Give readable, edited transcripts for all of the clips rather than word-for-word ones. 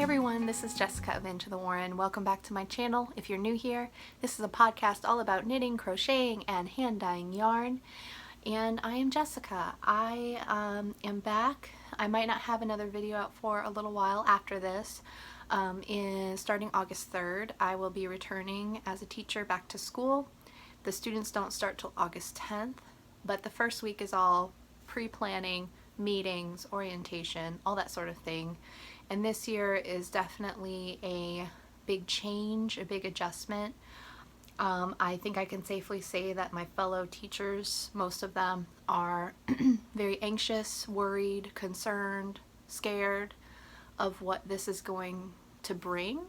Hey everyone, this is Jessica of Into the Warren. Welcome back to my channel. If you're new here, this is a podcast all about knitting, crocheting, and hand dyeing yarn. And I am Jessica. I am back. I might not have another video out for a little while after this. Starting August 3rd, I will be returning as a teacher back to school. The students don't start till August 10th, but the first week is all pre-planning, meetings, orientation, all that sort of thing. And this year is definitely a big change, a big adjustment. I think I can safely say that my fellow teachers, most of them, are very anxious, worried, concerned, scared of what this is going to bring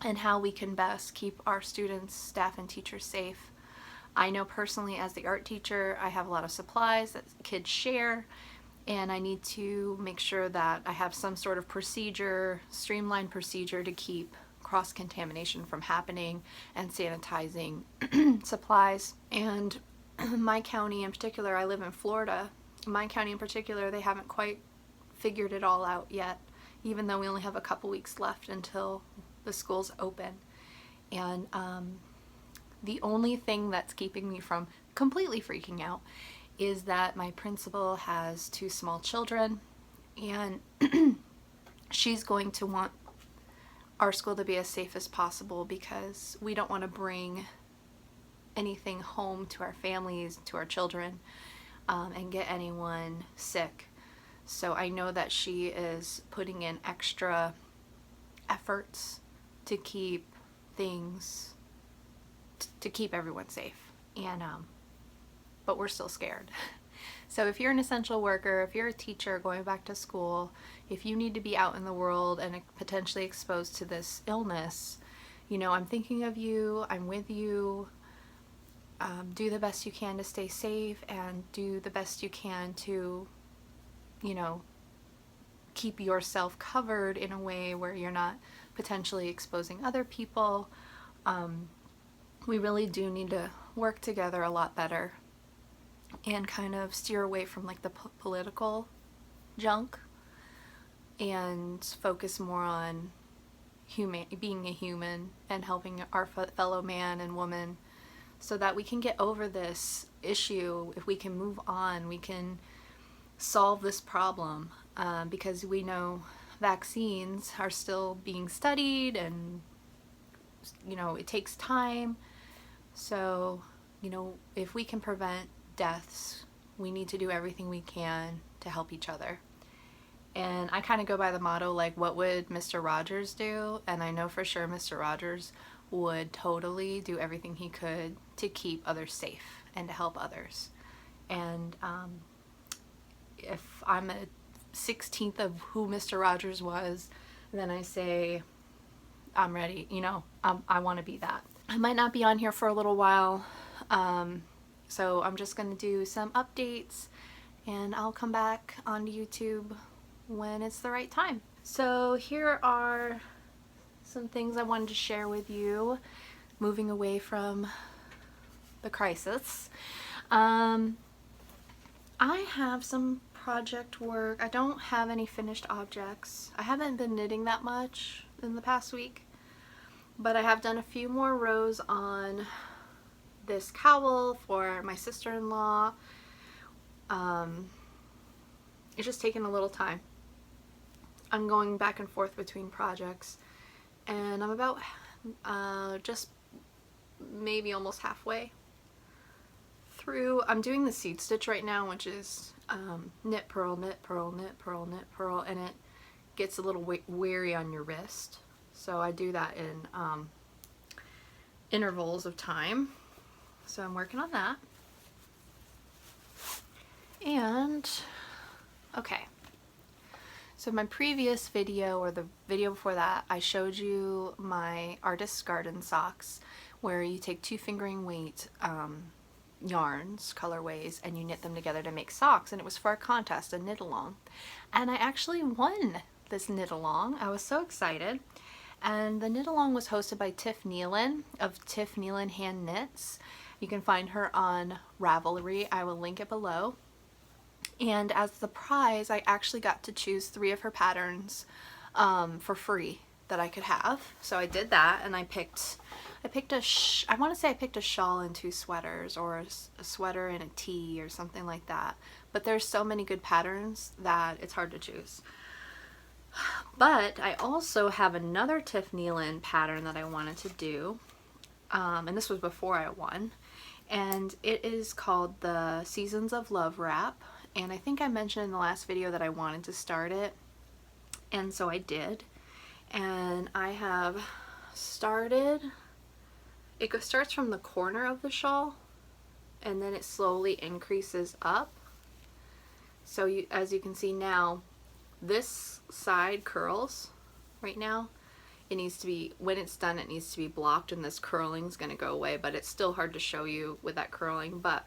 and how we can best keep our students, staff, and teachers safe. I know personally as the art teacher, I have a lot of supplies that kids share, and I need to make sure that I have some sort of procedure, streamlined procedure to keep cross-contamination from happening and sanitizing supplies. And my county in particular, I live in Florida, my county in particular, they haven't quite figured it all out yet, even though we only have a couple weeks left until the schools open. And the only thing that's keeping me from completely freaking out is that my principal has 2 small children, and she's going to want our school to be as safe as possible because we don't want to bring anything home to our families, to our children, and get anyone sick. So I know that she is putting in extra efforts to keep things, to keep everyone safe. And but we're still scared. So if you're an essential worker, if you're a teacher going back to school, if you need to be out in the world and potentially exposed to this illness, you know, I'm thinking of you, I'm with you. Do the best you can to stay safe and do the best you can to, you know, keep yourself covered in a way where you're not potentially exposing other people. We really do need to work together a lot better and kind of steer away from like the political junk and focus more on being a human and helping our fellow man and woman so that we can get over this issue. If we can move on, we can solve this problem, because we know vaccines are still being studied and, you know, it takes time. So, you know, if we can prevent deaths, we need to do everything we can to help each other. And I kind of go by the motto, like, what would Mr. Rogers do? And I know for sure Mr. Rogers would totally do everything he could to keep others safe and to help others. And if I'm a 16th of who Mr. Rogers was, then I say I'm ready, you know, I want to be that. I might not be on here for a little while, so I'm just going to do some updates and I'll come back onto YouTube when it's the right time. So here are some things I wanted to share with you, moving away from the crisis. I have some project work. I don't have any finished objects. I haven't been knitting that much in the past week, but I have done a few more rows on this cowl for my sister-in-law. It's just taken a little time. I'm going back and forth between projects, and I'm about just maybe almost halfway through. I'm doing the seed stitch right now, which is knit, purl, knit, purl, knit, purl, knit, purl, and it gets a little weary on your wrist. So I do that in intervals of time. So I'm working on that. And okay, so my previous video, or the video before that, I showed you my artist's garden socks, where you take 2 fingering weight yarns, colorways, and you knit them together to make socks. And it was for a contest, a knit along, and I actually won this knit along. I was so excited. And the knit along was hosted by Tiff Nealon of Tiff Nealon Hand Knits. You can find her on Ravelry. I will link it below. And as the prize, I actually got to choose 3 of her patterns for free that I could have. So I did that, and I picked I want to say I picked a shawl and 2 sweaters, or a sweater and a tee or something like that. But there's so many good patterns that it's hard to choose. But I also have another Tiffany Lynn pattern that I wanted to do, and this was before I won, and it is called the Seasons of Love wrap. And I think I mentioned in the last video that I wanted to start it, and so I did. And I have started, it starts from the corner of the shawl, and then it slowly increases up. So as you can see now, this side curls right now. It needs to be, when it's done, it needs to be blocked, and this curling is going to go away, but it's still hard to show you with that curling. But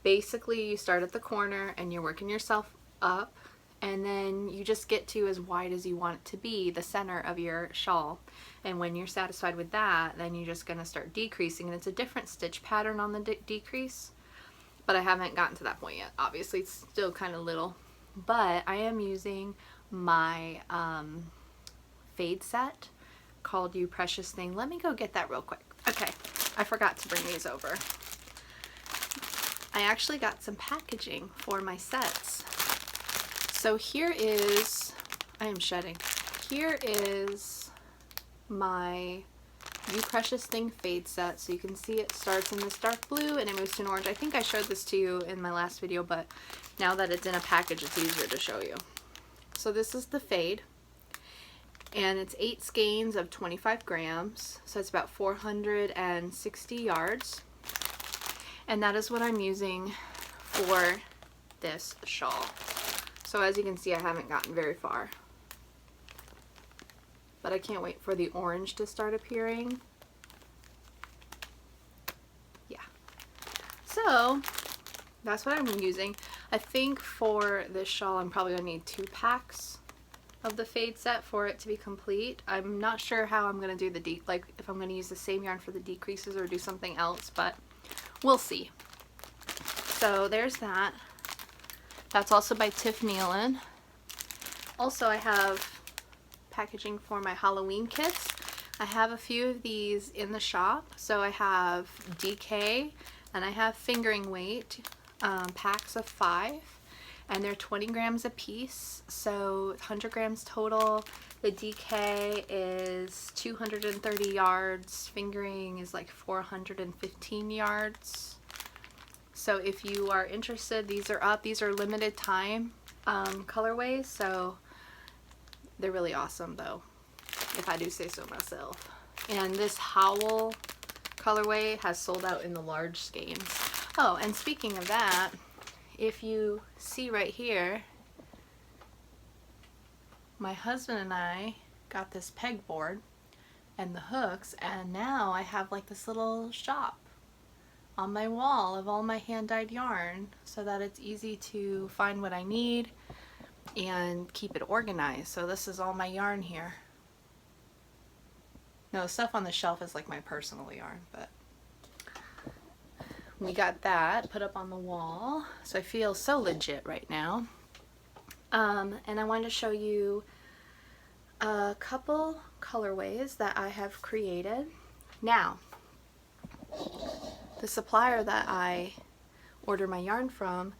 basically you start at the corner and you're working yourself up, and then you just get to as wide as you want it to be, the center of your shawl. And when you're satisfied with that, then you're just going to start decreasing, and it's a different stitch pattern on the decrease, but I haven't gotten to that point yet. Obviously it's still kind of little, but I am using my fade set called You Precious Thing. Let me go get that real quick. Okay, I forgot to bring these over. I actually got some packaging for my sets. So here is, I am shedding. Here is my You Precious Thing fade set. So you can see it starts in this dark blue and it moves to an orange. I think I showed this to you in my last video, but now that it's in a package, it's easier to show you. So this is the fade, and it's 8 skeins of 25 grams. So it's about 460 yards. And that is what I'm using for this shawl. So as you can see, I haven't gotten very far, but I can't wait for the orange to start appearing. Yeah. So that's what I'm using. I think for this shawl, I'm probably gonna need 2 packs of the fade set for it to be complete. I'm not sure how I'm gonna do the like if I'm gonna use the same yarn for the decreases or do something else, but we'll see. So there's that. That's also by Tiffany Lynn. Also, I have packaging for my Halloween kits. I have a few of these in the shop. So I have DK and I have fingering weight packs of 5, and they're 20 grams a piece, so 100 grams total. The DK is 230 yards, fingering is like 415 yards. So if you are interested, these are up. These are limited time colorways, so they're really awesome though, if I do say so myself. And this Howl colorway has sold out in the large skeins. Oh, and speaking of that, if you see right here, my husband and I got this pegboard and the hooks, and now I have like this little shop on my wall of all my hand-dyed yarn so that it's easy to find what I need and keep it organized. So this is all my yarn here. No, the stuff on the shelf is like my personal yarn, but we got that put up on the wall, so I feel so legit right now. And I wanted to show you a couple colorways that I have created. Now, the supplier that I order my yarn from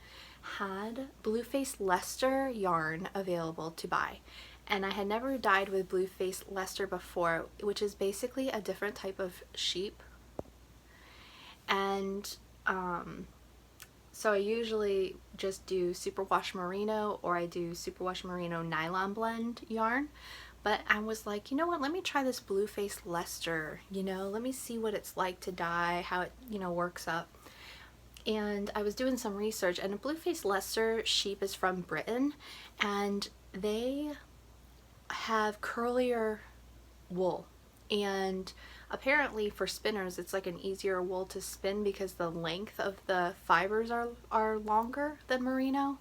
had Blueface Leicester yarn available to buy, and I had never dyed with Blueface Leicester before, which is basically a different type of sheep. And so I usually just do superwash merino, or I do superwash merino nylon blend yarn. But I was like, you know what, let me try this Blueface Leicester, you know, let me see what it's like to dye, how it, you know, works up. And I was doing some research, and a Blueface Leicester sheep is from Britain, and they have curlier wool. And apparently for spinners, it's like an easier wool to spin because the length of the fibers are longer than merino.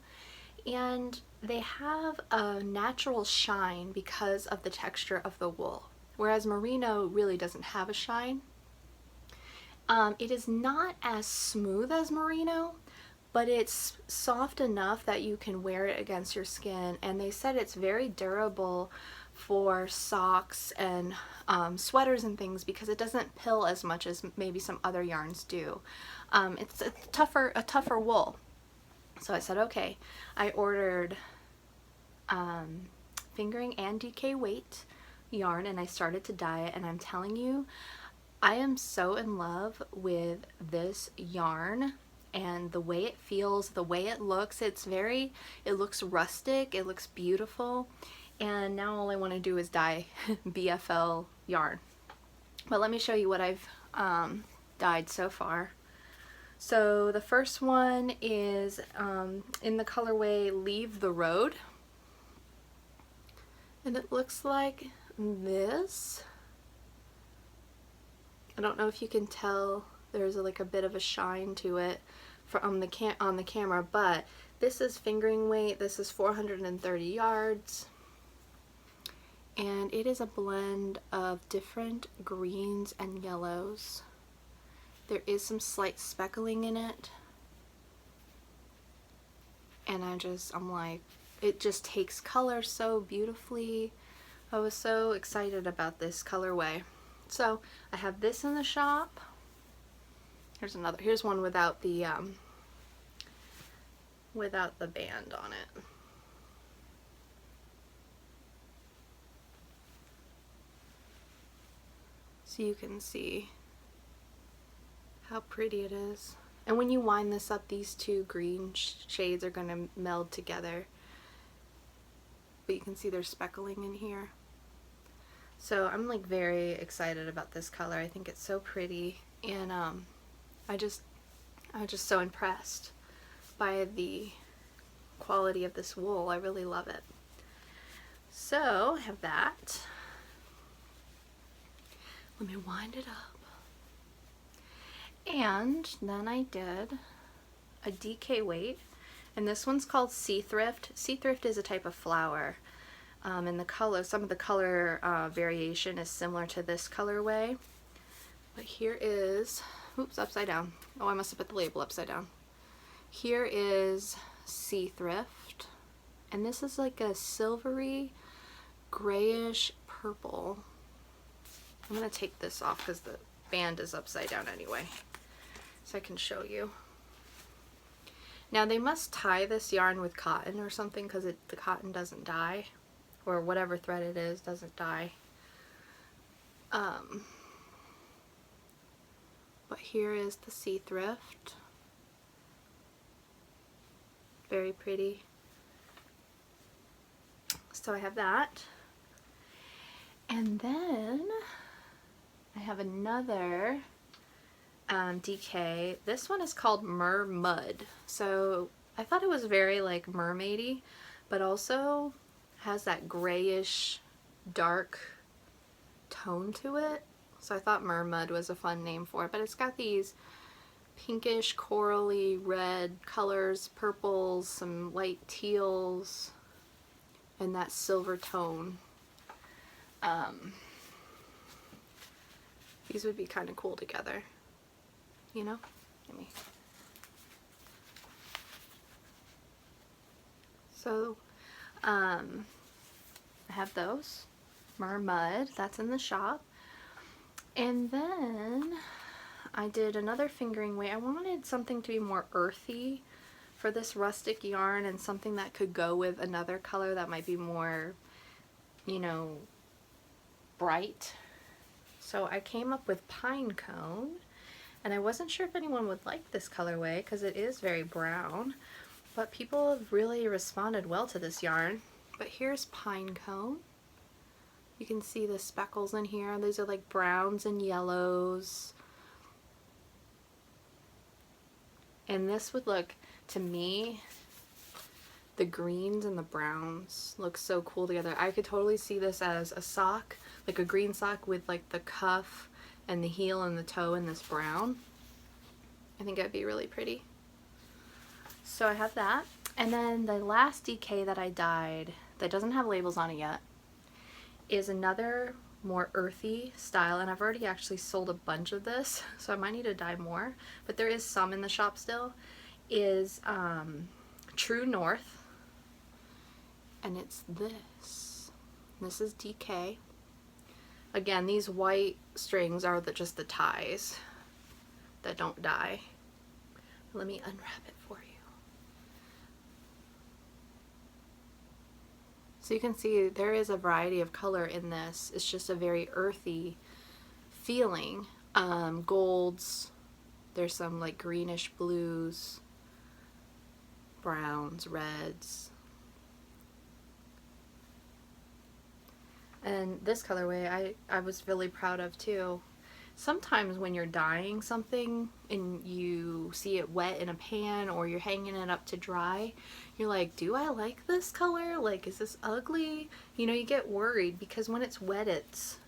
And they have a natural shine because of the texture of the wool, whereas merino really doesn't have a shine. It is not as smooth as merino, but it's soft enough that you can wear it against your skin, and they said it's very durable for socks and sweaters and things because it doesn't pill as much as maybe some other yarns do. It's a tougher wool. So I said, okay. I ordered fingering and DK weight yarn, and I started to dye it, and I'm telling you, I am so in love with this yarn and the way it feels, the way it looks. It looks rustic, it looks beautiful, and now all I want to do is dye BFL yarn. But let me show you what I've dyed so far. So the first one is in the colorway Leave the Road, and it looks like this. I don't know if you can tell, there's like a bit of a shine to it on the camera, but this is fingering weight. This is 430 yards, and it is a blend of different greens and yellows. There is some slight speckling in it, and I'm like, it just takes color so beautifully. I was so excited about this colorway. So I have this in the shop. Here's one without the band on it. So you can see how pretty it is. And when you wind this up, these two green shades are going to meld together. But you can see there's speckling in here. So I'm like very excited about this color. I think it's so pretty, and I'm just so impressed by the quality of this wool. I really love it. So I have that. Let me wind it up. And then I did a DK weight, and this one's called Sea Thrift. Sea Thrift is a type of flower. And the color, some of the color variation is similar to this colorway. But here is, oops, upside down. Oh, I must have put the label upside down. Here is Sea Thrift, and this is like a silvery, grayish purple. I'm gonna take this off because the band is upside down anyway, so I can show you. Now they must tie this yarn with cotton or something because the cotton doesn't dye, or whatever thread it is doesn't dye. But here is the Sea Thrift. Very pretty. So I have that. And then I have another DK. This one is called Mer Mud. So I thought it was very like mermaidy, but also has that grayish dark tone to it. So I thought Mer Mud was a fun name for it, but it's got these pinkish corally red colors, purples, some light teals, and that silver tone. These would be kind of cool together, you know? So I have those. Mer Mud, that's in the shop. And then I did another fingering weight. I wanted something to be more earthy for this rustic yarn, and something that could go with another color that might be more, you know, bright. So I came up with Pine Cone, and I wasn't sure if anyone would like this colorway because it is very brown, but people have really responded well to this yarn. But here's Pine Cone. You can see the speckles in here. These are like browns and yellows. And this would look, to me, the greens and the browns look so cool together. I could totally see this as a sock, like a green sock with like the cuff and the heel and the toe in this brown. I think that'd be really pretty. So I have that. And then the last DK that I dyed, that doesn't have labels on it yet, is another more earthy style, and I've already actually sold a bunch of this, so I might need to dye more, but there is some in the shop still, is True North, and it's this. This is DK. Again, these white strings are just the ties that don't dye. Let me unwrap it for you. So you can see there is a variety of color in this. It's just a very earthy feeling. Golds, there's some like greenish blues, browns, reds. And this colorway I was really proud of too. Sometimes when you're dyeing something and you see it wet in a pan or you're hanging it up to dry, you're like, do I like this color? Like, is this ugly? You know, you get worried because when it's wet,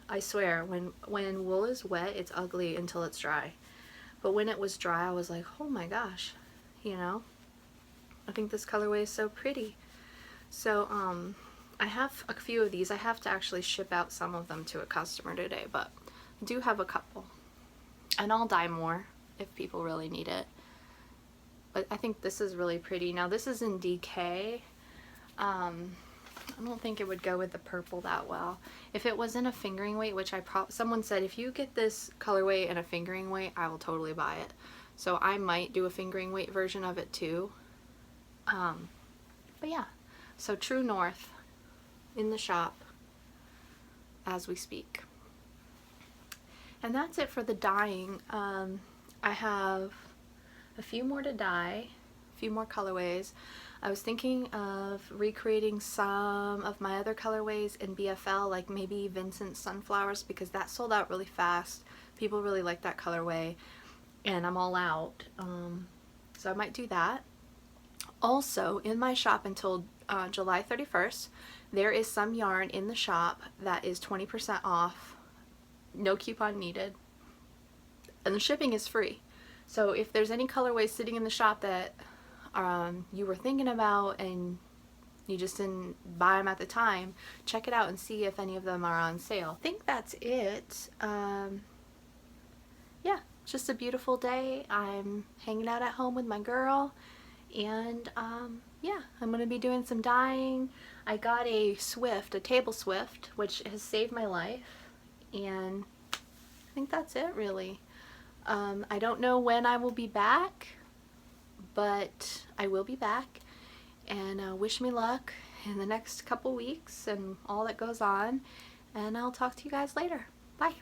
I swear, when wool is wet, it's ugly until it's dry. But when it was dry, I was like, oh my gosh, you know? I think this colorway is so pretty. So, I have a few of these. I have to actually ship out some of them to a customer today, but I do have a couple. And I'll dye more if people really need it. But I think this is really pretty. Now this is in DK. I don't think it would go with the purple that well. If it was in a fingering weight, which someone said if you get this colorway in a fingering weight, I will totally buy it. So I might do a fingering weight version of it too. But yeah, so True North in the shop as we speak. And that's it for the dyeing. I have a few more to dye, a few more colorways. I was thinking of recreating some of my other colorways in BFL, like maybe Vincent Sunflowers, because that sold out really fast. People really like that colorway, and I'm all out. So I might do that. Also, in my shop until July 31st, there is some yarn in the shop that is 20% off. No coupon needed, and the shipping is free. So if there's any colorways sitting in the shop that you were thinking about and you just didn't buy them at the time, check it out and see if any of them are on sale. I think that's it. Yeah, just a beautiful day. I'm hanging out at home with my girl, and yeah, I'm gonna be doing some dyeing. I got a Swift, a table Swift, which has saved my life. And I think that's it really. I don't know when I will be back, but I will be back, and wish me luck in the next couple weeks and all that goes on, and I'll talk to you guys later.